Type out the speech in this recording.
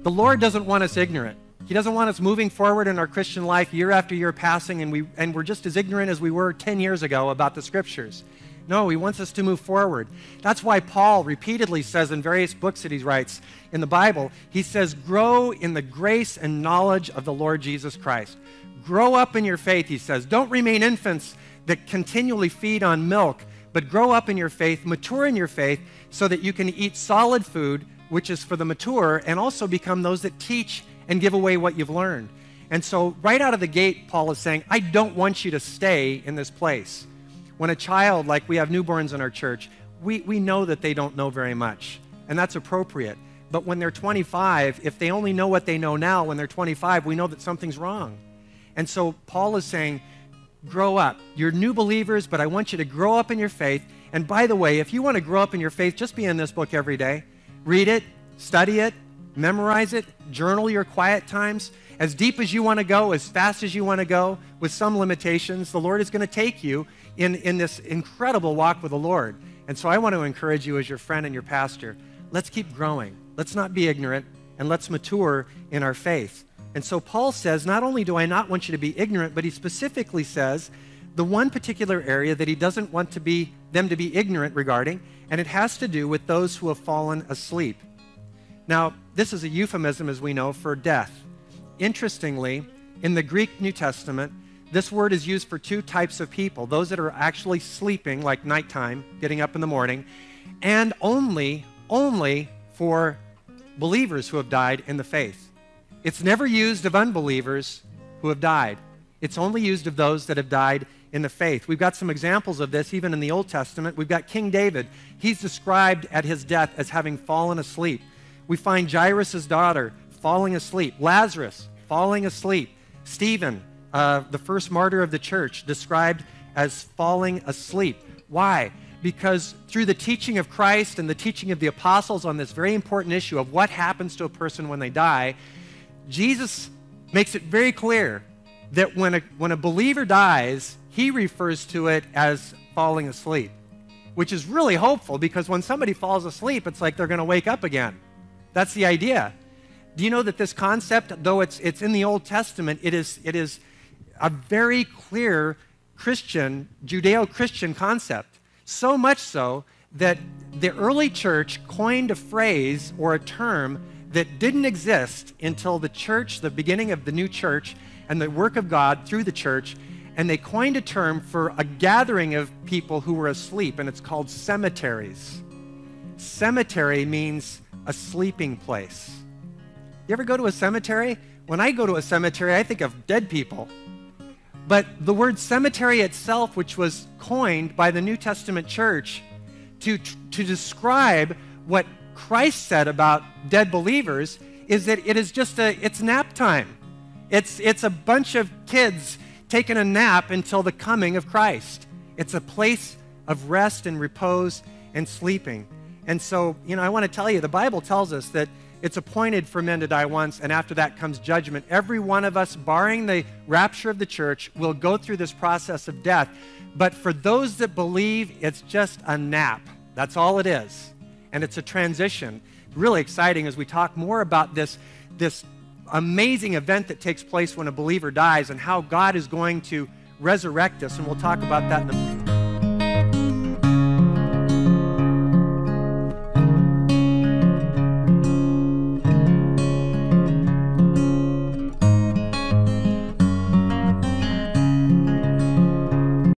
The Lord doesn't want us ignorant. He doesn't want us moving forward in our Christian life year after year passing, and we're just as ignorant as we were 10 years ago about the Scriptures. No, he wants us to move forward. That's why Paul repeatedly says in various books that he writes in the Bible, he says, grow in the grace and knowledge of the Lord Jesus Christ. Grow up in your faith, he says. Don't remain infants that continually feed on milk, but grow up in your faith, mature in your faith, so that you can eat solid food, which is for the mature, and also become those that teach and give away what you've learned. And so right out of the gate, Paul is saying, I don't want you to stay in this place. When a child, like we have newborns in our church, we know that they don't know very much, and that's appropriate. But when they're 25, if they only know what they know now, when they're 25, we know that something's wrong. And so Paul is saying, grow up. You're new believers, but I want you to grow up in your faith. And by the way, if you want to grow up in your faith, just be in this book every day. Read it, study it, memorize it, journal your quiet times. As deep as you want to go, as fast as you want to go, with some limitations, the Lord is going to take you in this incredible walk with the Lord. And so I want to encourage you as your friend and your pastor, let's keep growing. Let's not be ignorant, and let's mature in our faith. And so Paul says, not only do I not want you to be ignorant, but he specifically says the one particular area that he doesn't want them to be ignorant regarding, and it has to do with those who have fallen asleep. Now, this is a euphemism, as we know, for death. Interestingly, in the Greek New Testament, this word is used for two types of people, those that are actually sleeping, like nighttime, getting up in the morning, and only for believers who have died in the faith. It's never used of unbelievers who have died. It's only used of those that have died in the faith. We've got some examples of this even in the Old Testament. We've got King David. He's described at his death as having fallen asleep. We find Jairus' daughter falling asleep. Lazarus falling asleep. Stephen, the first martyr of the church, described as falling asleep. Why? Because through the teaching of Christ and the teaching of the apostles on this very important issue of what happens to a person when they die, Jesus makes it very clear that when a believer dies, he refers to it as falling asleep, which is really hopeful, because when somebody falls asleep, it's like they're going to wake up again. That's the idea. Do you know that this concept, though it's in the Old Testament, it is a very clear Christian, Judeo-Christian concept. So much so that the early church coined a phrase or a term that didn't exist until the church, the beginning of the new church, and the work of God through the church, and they coined a term for a gathering of people who were asleep, and it's called cemeteries. Cemetery means a sleeping place. You ever go to a cemetery? When I go to a cemetery, I think of dead people. But the word cemetery itself, which was coined by the New Testament church to describe what Christ said about dead believers, is that it is it's nap time. It's a bunch of kids taking a nap until the coming of Christ. It's a place of rest and repose and sleeping. And so, I want to tell you, the Bible tells us that it's appointed for men to die once, and after that comes judgment. Every one of us, barring the rapture of the church, will go through this process of death. But for those that believe, it's just a nap. That's all it is. And it's a transition. Really exciting as we talk more about this amazing event that takes place when a believer dies and how God is going to resurrect us. And we'll talk about that in a